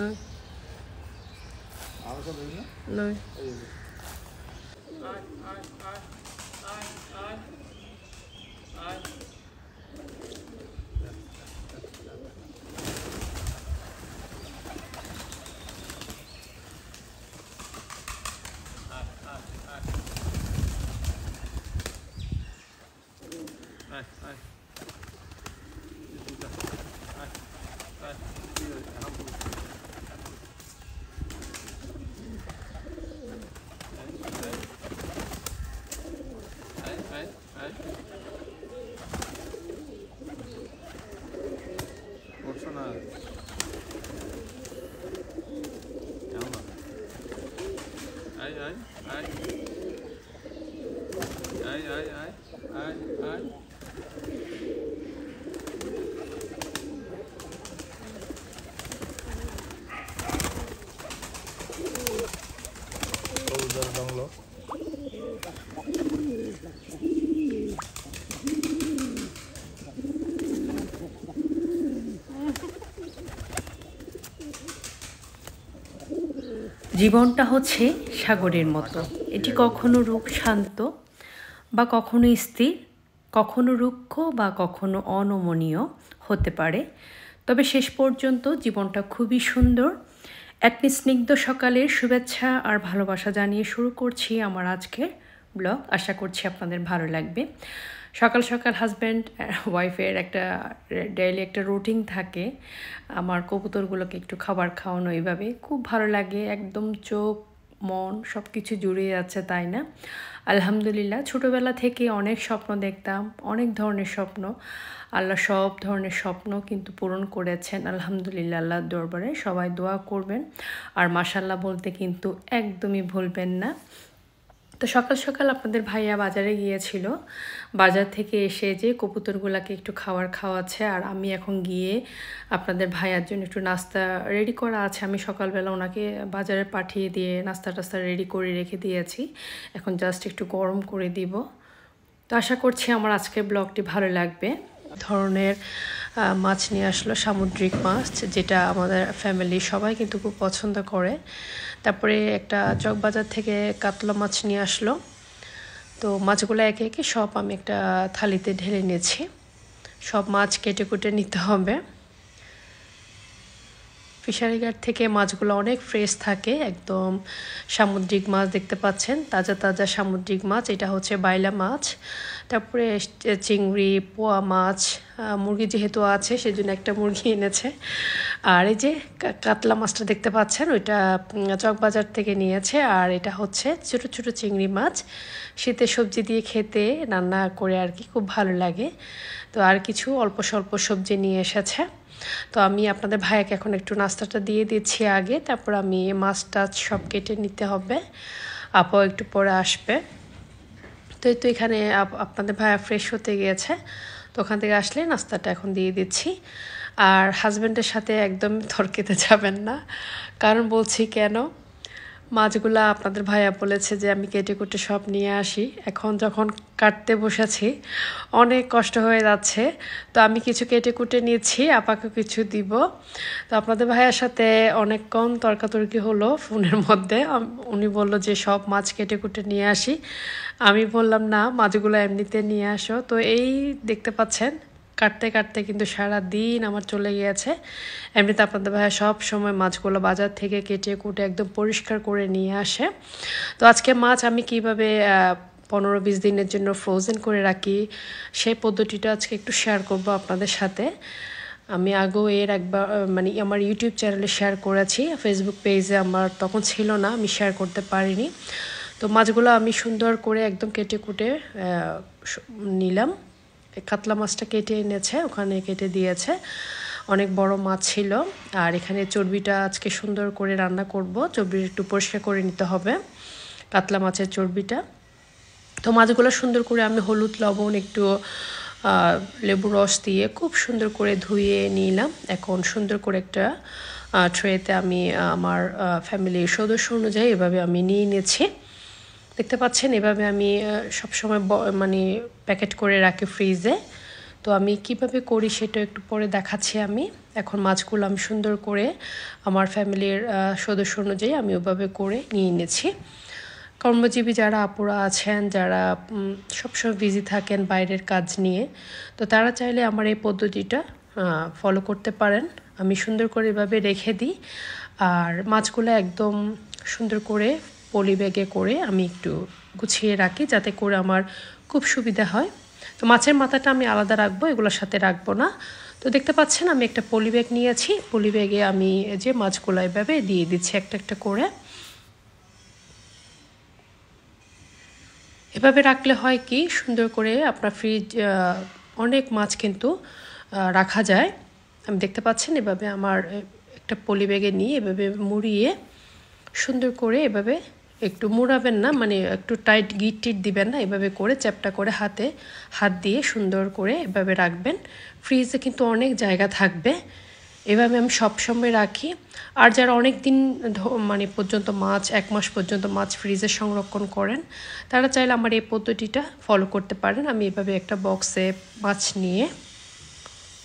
Nein. Nein. জীবনটা হচ্ছে সাগরের মতো, এটি কখনো রূপ শান্ত বা কখনো স্থির, কখনো রুক্ষ বা কখনো অনমনীয় হতে পারে, তবে শেষ পর্যন্ত জীবনটা খুবই সুন্দর। একটি স্নিগ্ধ সকালের শুভেচ্ছা আর ভালোবাসা জানিয়ে শুরু করছি আমার আজকের ব্লগ। আশা করছি আপনাদের ভালো লাগবে। সকাল সকাল হাজব্যান্ড ওয়াইফের একটা ডেইলি একটা রুটিন থাকে, আমার কবুতরগুলোকে একটু খাবার খাওয়ানো, এইভাবে খুব ভালো লাগে। একদম চোখ মন সব কিছু জুড়িয়ে যাচ্ছে, তাই না? আলহামদুলিল্লাহ, ছোটোবেলা থেকে অনেক স্বপ্ন দেখতাম, অনেক ধরনের স্বপ্ন। আল্লাহ সব ধরনের স্বপ্ন কিন্তু পূরণ করেছেন আলহামদুলিল্লাহ। আল্লাহর দরবারে সবাই দোয়া করবেন আর মাশাআল্লাহ বলতে কিন্তু একদমই ভুলবেন না। তো সকাল সকাল আপনাদের ভাইয়া বাজারে গিয়েছিল, বাজার থেকে এসে যে কবুতরগুলোকে একটু খাওয়াচ্ছে, আর আমি এখন গিয়ে আপনাদের ভাইয়ার জন্য একটু নাস্তা রেডি করা আছে। আমি সকালবেলা ওনাকে বাজারে পাঠিয়ে দিয়ে নাস্তা টাস্তা রেডি করে রেখে দিয়েছি, এখন জাস্ট একটু গরম করে দিব। তো আশা করছি আমার আজকের ব্লগটি ভালো লাগবে। ধরনের মাছ নিয়ে আসলো, সামুদ্রিক মাছ, যেটা আমাদের ফ্যামিলি সবাই কিন্তু খুব পছন্দ করে। তারপরে একটা চকবাজার থেকে কাতলা মাছ নিয়ে আসলো। তো মাছগুলো একে একে সব আমি একটা থালিতে ঢেলে নিয়েছি। সব মাছ কেটে কুটে নিতে হবে। ফিশারি ঘাট থেকে মাছগুলো অনেক ফ্রেশ থাকে, একদম সামুদ্রিক মাছ দেখতে পাচ্ছেন, তাজা তাজা সামুদ্রিক মাছ। এটা হচ্ছে বাইলা মাছ, তারপরে চিংড়ি, পোয়া মাছ, মুরগি যেহেতু আছে সেজন্য একটা মুরগি এনেছে। আর এই যে কাতলা মাছটা দেখতে পাচ্ছেন, ওইটা চকবাজার থেকে নিয়েছে। আর এটা হচ্ছে ছোটো ছোটো চিংড়ি মাছ, শীতের সবজি দিয়ে খেতে রান্না করে আর কি খুব ভালো লাগে। তো আর কিছু অল্প স্বল্প সবজি নিয়ে এসেছে। তো আমি আপনাদের ভাইয়াকে এখন একটু নাস্তাটা দিয়ে দিচ্ছি আগে, তারপর আমি মাছ টাছ সব কেটে নিতে হবে, আপাও একটু পরে আসবে। তো এই তো এখানে আপনাদের ভাইয়া ফ্রেশ হতে গিয়েছে, তো ওখান থেকে আসলে নাস্তাটা এখন দিয়ে দিচ্ছি। আর হাজব্যান্ডের সাথে একদম তর্কিতে যাবেন না, কারণ বলছি কেন, মাছগুলা আপনাদের ভাইয়া বলেছে যে আমি কেটে কুটে সব নিয়ে আসি। এখন যখন কাটতে বসেছি অনেক কষ্ট হয়ে যাচ্ছে, তো আমি কিছু কেটে কুটে নিয়েছি, আপাকে কিছু দিব। তো আপনাদের ভাইয়ার সাথে অনেকক্ষণ তর্কাতর্কি হলো ফোনের মধ্যে। উনি বলল যে সব মাছ কেটে কুটে নিয়ে আসি, আমি বললাম না, মাছগুলো এমনিতে নিয়ে আসো। তো এই দেখতে পাচ্ছেন কাটতে কাটতে কিন্তু সারা দিন আমার চলে গিয়েছে। এমনিতে আপনাদের ভাইয়া সব সময় মাছগুলো বাজার থেকে কেটে কুটে একদম পরিষ্কার করে নিয়ে আসে। তো আজকে মাছ আমি কিভাবে 15-20 দিনের জন্য ফ্রোজেন করে রাখি সেই পদ্ধতিটা আজকে একটু শেয়ার করব আপনাদের সাথে। আমি আগেও এর একবার মানে আমার ইউটিউব চ্যানেলে শেয়ার করেছি, ফেসবুক পেজে আমার তখন ছিল না, আমি শেয়ার করতে পারিনি। তো মাছগুলো আমি সুন্দর করে একদম কেটে কুটে নিলাম। কাতলা মাছটা কেটে এনেছে, ওখানে কেটে দিয়েছে, অনেক বড় মাছ ছিল। আর এখানে চর্বিটা আজকে সুন্দর করে রান্না করব, চর্বিটা একটু পরিষ্কার করে নিতে হবে, কাতলা মাছের চর্বিটা। তো মাছগুলো সুন্দর করে আমি হলুদ লবণ একটু লেবু রস দিয়ে খুব সুন্দর করে ধুয়ে নিলাম। এখন সুন্দর করে একটা ট্রেতে আমি আমার ফ্যামিলির সদস্য অনুযায়ী এভাবে আমি নিয়ে নিয়েছি। দেখতে পাচ্ছেন এভাবে আমি সবসময় মানে প্যাকেট করে রাখি ফ্রিজে। তো আমি কিভাবে করি সেটা একটু পরে দেখাচ্ছি। আমি এখন মাছগুলো আমি সুন্দর করে আমার ফ্যামিলির সদস্য অনুযায়ী আমি ওভাবে করে নিয়ে এনেছি। কর্মজীবী যারা আপুরা আছেন, যারা সবসময় বিজি থাকেন বাইরের কাজ নিয়ে, তো তারা চাইলে আমার এই পদ্ধতিটা ফলো করতে পারেন। আমি সুন্দর করে এভাবে রেখে দিই, আর মাছগুলো একদম সুন্দর করে পলি ব্যাগে করে আমি একটু গুছিয়ে রাখি, যাতে করে আমার খুব সুবিধা হয়। তো মাছের মাথাটা আমি আলাদা রাখবো, এগুলোর সাথে রাখবো না। তো দেখতে পাচ্ছেন আমি একটা পলি ব্যাগ নিয়েছি, পলি ব্যাগে আমি যে মাছগুলো এভাবে দিয়ে দিচ্ছি একটা একটা করে। এভাবে রাখলে হয় কি, সুন্দর করে আপনার ফ্রিজ অনেক মাছ কিন্তু রাখা যায়। আমি দেখতে পাচ্ছেন এভাবে আমার একটা পলি ব্যাগে নিয়ে এভাবে মুড়িয়ে সুন্দর করে এভাবে একটু মুড়াবেন না, মানে একটু টাইট গিট টিট দিবেন না, এভাবে করে চ্যাপটা করে হাত দিয়ে সুন্দর করে এভাবে রাখবেন। ফ্রিজে কিন্তু অনেক জায়গা থাকবে। এভাবে আমি সবসময় রাখি। আর যারা অনেক দিন মানে পর্যন্ত মাছ, 1 মাস পর্যন্ত মাছ ফ্রিজে সংরক্ষণ করেন, তারা চাইলে আমার এই পদ্ধতিটা ফলো করতে পারেন। আমি এভাবে একটা বক্সে মাছ নিয়ে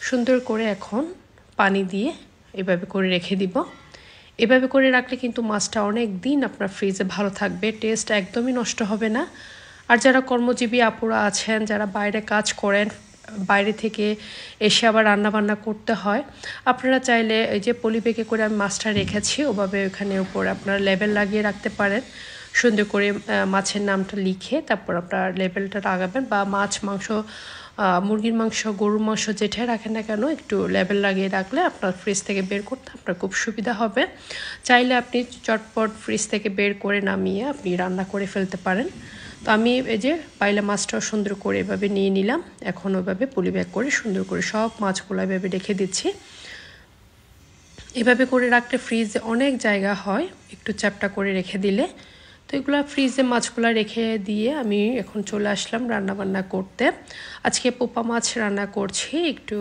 সুন্দর করে এখন পানি দিয়ে এভাবে করে রেখে দিব। এভাবে করে রাখলে কিন্তু মাছটা অনেক দিন আপনার ফ্রিজে ভালো থাকবে, টেস্ট একদমই নষ্ট হবে না। আর যারা কর্মজীবী আপুরা আছেন, যারা বাইরে কাজ করেন, বাইরে থেকে এসে আবার রান্নাবান্না করতে হয়, আপনারা চাইলে এই যে পলি ব্যাগে করে আমি মাছটা রেখেছি ওভাবে ওখানে উপরে আপনারা লেবেল লাগিয়ে রাখতে পারেন। সুন্দর করে মাছের নামটা লিখে তারপর আপনার লেবেলটা লাগাবেন, বা মাছ, মাংস, মুরগির মাংস, গরুর মাংস যেটাই রাখেন না কেন একটু লেবেল লাগিয়ে রাখলে আপনার ফ্রিজ থেকে বের করতে আপনার খুব সুবিধা হবে। চাইলে আপনি চটপট ফ্রিজ থেকে বের করে নামিয়ে আপনি রান্না করে ফেলতে পারেন। তো আমি এই যে পাইলা মাছটাও সুন্দর করে এভাবে নিয়ে নিলাম। এখন ওইভাবে পলি ব্যাগ করে সুন্দর করে সব মাছগুলো এভাবে রেখে দিচ্ছি। এভাবে করে রাখলে ফ্রিজে অনেক জায়গা হয় একটু চ্যাপটা করে রেখে দিলে। তো এগুলো ফ্রিজে মাছগুলো রেখে দিয়ে আমি এখন চলে আসলাম রান্নাবান্না করতে। আজকে পোপা মাছ রান্না করছি, একটু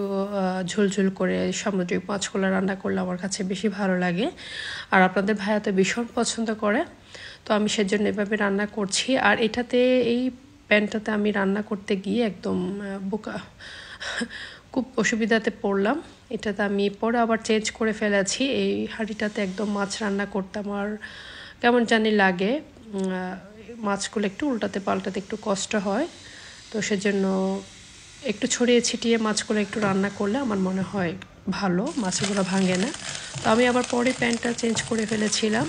ঝোলঝোল করে সামুদ্রিক মাছগুলো রান্না করলে আমার কাছে বেশি ভালো লাগে, আর আপনাদের ভাইয়া তো ভীষণ পছন্দ করে। তো আমি সেজন্য এভাবে রান্না করছি। আর এটাতে এই প্যানটাতে আমি রান্না করতে গিয়ে একদম খুব অসুবিধাতে পড়লাম। এটাতে আমি পরে আবার চেঞ্জ করে ফেলেছি। এই হাঁড়িটাতে একদম মাছ রান্না করতে আমার কেমন জানি লাগে, মাছগুলো একটু উল্টাতে পাল্টাতে একটু কষ্ট হয়। তো সেজন্য একটু ছড়িয়ে ছিটিয়ে মাছগুলো একটু রান্না করলে আমার মনে হয় ভালো, মাছগুলো ভাঙে না। তো আমি আবার পরে প্যানটা চেঞ্জ করে ফেলেছিলাম।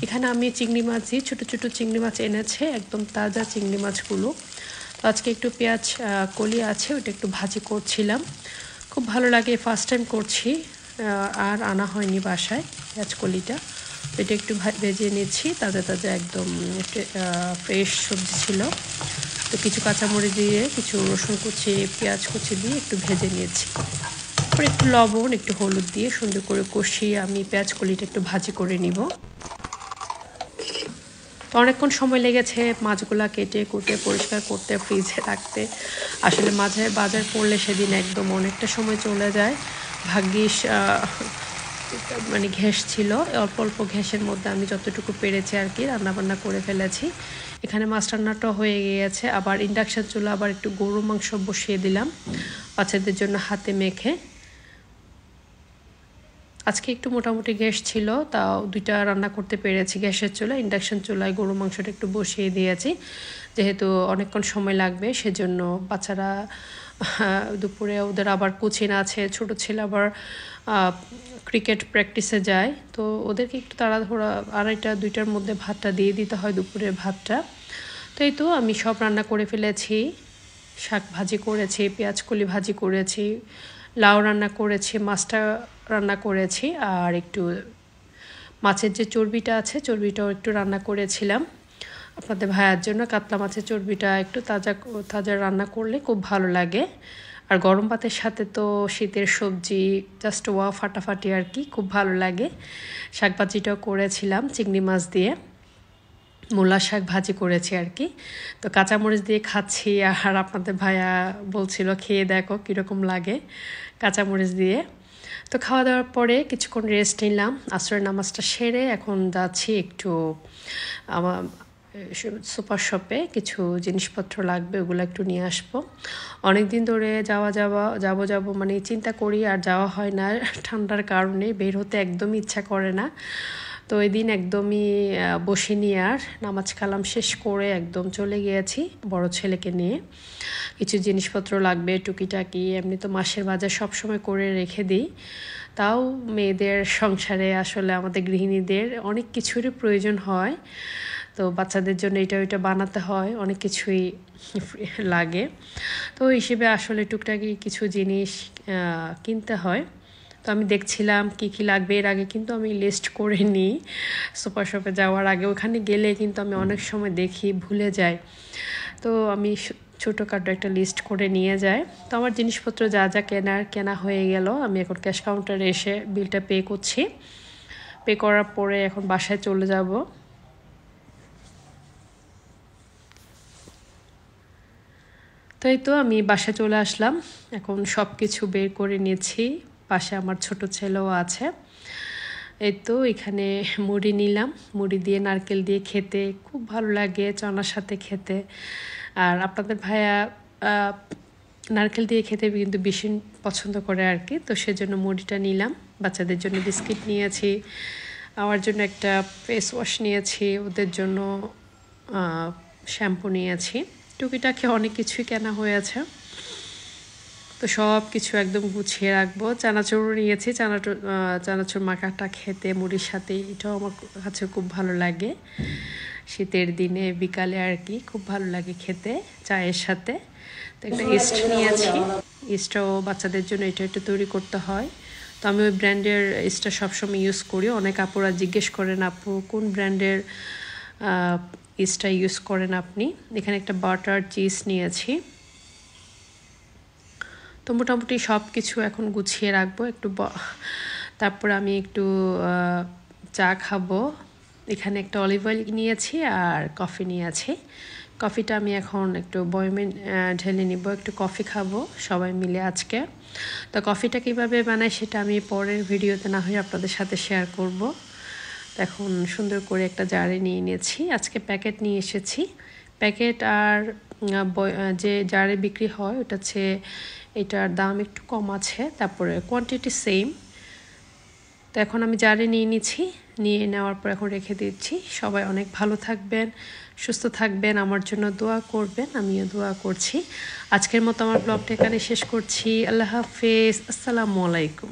এখানে আমি চিংড়ি মাছ দিয়ে ছোটো ছোটো চিংড়ি মাছ এনেছে, একদম তাজা চিংড়ি মাছগুলো। তো আজকে একটু পেঁয়াজ কলি আছে, ওটা একটু ভাজি করছিলাম। খুব ভালো লাগে, ফার্স্ট টাইম করছি, আর আনা হয়নি বাসায় পেঁয়াজ কলিটা। এটা একটু ভেজে নিচ্ছি, তাজা তাজা একদম ফ্রেশ সবজি ছিল। তো কিছু কাঁচামরিচ দিয়ে, কিছু রসুন কুচি, পেঁয়াজ কুচি দিয়ে একটু ভেজে নিয়েছি। তারপর একটু লবণ, একটু হলুদ দিয়ে সুন্দর করে কষিয়ে আমি পেঁয়াজ কলিটা একটু ভাজি করে নিব। তো অনেকক্ষণ সময় লেগেছে মাছগুলা কেটে কুটে পরিষ্কার করতে, ফ্রিজে রাখতে। আসলে মাছের বাজার পড়লে সেদিন একদম অনেকটা সময় চলে যায়। ভাগ্যিস মানে ঘ্যাস ছিল, অল্প অল্প ঘ্যাসের মধ্যে আমি যতটুকু পেরেছি আর কি রান্নাবান্না করে ফেলেছি। এখানে মাছ রান্নাটাও হয়ে গিয়েছে। আবার ইন্ডাকশান চুলা আবার একটু গরু মাংস বসিয়ে দিলাম বাচ্চাদের জন্য হাতে মেখে। আজকে একটু মোটামুটি গ্যাস ছিল, তাও 2টা রান্না করতে পেরেছি গ্যাসের চুলা। ইন্ডাকশান চুলায় গরু মাংসটা একটু বসিয়ে দিয়েছি, যেহেতু অনেকক্ষণ সময় লাগবে সেজন্য। বাচ্চারা দুপুরে ওদের আবার কোচিং আছে, ছোটো ছেলে আবার ক্রিকেট প্র্যাকটিসে যায়, তো ওদেরকে একটু তাড়াহুড়া 2:30-2টার মধ্যে ভাতটা দিয়ে দিতে হয়, দুপুরের ভাতটা। তো এই তো আমি সব রান্না করে ফেলেছি। শাক ভাজি করেছি, পেঁয়াজ কলি ভাজি করেছি, লাউ রান্না করেছি, মাছটা রান্না করেছি, আর একটু মাছের যে চর্বিটা আছে চর্বিটাও একটু রান্না করেছিলাম আপনাদের ভাইয়ার জন্য। কাতলা মাছের চর্বিটা একটু তাজা তাজা রান্না করলে খুব ভালো লাগে। আর গরম ভাতের সাথে তো শীতের সবজি জাস্ট ওয়া ফাটাফাটি আর কি, খুব ভালো লাগে। শাক ভাজিটাও করেছিলাম চিংড়ি মাছ দিয়ে, মূলা শাক ভাজি করেছি আর কি। তো কাঁচামরিচ দিয়ে খাচ্ছি, আর আপনাদের ভাইয়া বলছিল খেয়ে দেখো কীরকম লাগে কাঁচামরিচ দিয়ে। তো খাওয়া দাওয়ার পরে কিছুক্ষণ রেস্ট নিলাম, আসরের নামাজটা সেরে এখন যাচ্ছি একটু আমার সুপার শপে কিছু জিনিসপত্র লাগবে, ওগুলো একটু নিয়ে আসবো। অনেক দিন ধরে যাব মানে চিন্তা করি আর যাওয়া হয় না, ঠান্ডার কারণে বের হতে একদমই ইচ্ছা করে না। তো ওই দিন একদমই বসিনি, আর নামাজ কালাম শেষ করে একদম চলে গিয়েছি বড় ছেলেকে নিয়ে। কিছু জিনিসপত্র লাগবে টুকিটাকি, এমনি তো মাসের বাজার সবসময় করে রেখে দিই, তাও মেয়েদের সংসারে আসলে আমাদের গৃহিণীদের অনেক কিছুরই প্রয়োজন হয়। তো বাচ্চাদের জন্য এটা ওইটা বানাতে হয়, অনেক কিছুই লাগে। তো হিসেবে আসলে টুকটাকি কিছু জিনিস কিনতে হয়। তো আমি দেখছিলাম কি কি লাগবে, এর আগে কিন্তু আমি লিস্ট করে নিই সুপার শপে যাওয়ার আগে। ওখানে গেলে কিন্তু আমি অনেক সময় দেখি ভুলে যাই, তো আমি ছোটোখাটো একটা লিস্ট করে নিয়ে যাই। তো আমার জিনিসপত্র যা যা কেনা হয়ে গেল, আমি এখন ক্যাশ কাউন্টারে এসে বিলটা পে করছি। পে করার পরে এখন বাসায় চলে যাব। তো এই তো আমি বাসায় চলে আসলাম, এখন সব কিছু বের করে নিয়েছি। পাশে আমার ছোট ছেলেও আছে। এই তো এখানে মুড়ি নিলাম, মুড়ি দিয়ে নারকেল দিয়ে খেতে খুব ভালো লাগে, চানার সাথে খেতে। আর আপনাদের ভাইয়া নারকেল দিয়ে খেতে কিন্তু বেশি পছন্দ করে আর কি, তো সেজন্য মুড়িটা নিলাম। বাচ্চাদের জন্য বিস্কিট নিয়েছি, আমার জন্য একটা ফেস ওয়াশ নিয়েছি, ওদের জন্য শ্যাম্পু নিয়েছি। টুকিটাকি অনেক কিছুই কেনা হয়েছে, তো সব কিছু একদম গুছিয়ে রাখবো। চানাচুরও নিয়েছি, চানাচুর মাখাটা খেতে মুড়ির সাথে, এটাও আমার কাছে খুব ভালো লাগে। শীতের দিনে বিকালে আর কি খুব ভালো লাগে খেতে চায়ের সাথে। তো একটা ইস্ট নিয়েছি, ইস্টটাও বাচ্চাদের জন্য এটা একটু তৈরি করতে হয়। তো আমি ওই ব্র্যান্ডের ইস্টটা সবসময় ইউজ করি। অনেক আপুরা জিজ্ঞেস করেন, আপু কোন ব্র্যান্ডের ইস্টটা ইউজ করেন আপনি। এখানে একটা বাটার চিজ নিয়েছি। তো মোটামুটি সব কিছু এখন গুছিয়ে রাখবো একটু। তারপর আমি একটু চা খাবো। এখানে একটা অলিভ অয়েল নিয়েছি আর কফি নিয়েছি। কফিটা আমি এখন একটু বয়মে ঢেলে নিব, একটু কফি খাবো সবাই মিলে আজকে। তো কফিটা কীভাবে বানাই সেটা আমি পরের ভিডিওতে না হয়ে আপনাদের সাথে শেয়ার করব। এখন সুন্দর করে একটা জারে নিয়ে নিয়েছি, আজকে প্যাকেট নিয়ে এসেছি। প্যাকেট আর যে জারে বিক্রি হয় ওটা হচ্ছে, এটার দাম একটু কম আছে, তারপরে কোয়ান্টিটি সেম। তো এখন আমি জারে নিয়ে নিচ্ছি, নিয়ে নেওয়ার পর এখন রেখে দিচ্ছি। সবাই অনেক ভালো থাকবেন, সুস্থ থাকবেন, আমার জন্য দোয়া করবেন, আমিও দোয়া করছি। আজকের মতো আমার ব্লগটা এখানে শেষ করছি। আল্লাহ হাফেজ, আসসালামু আলাইকুম।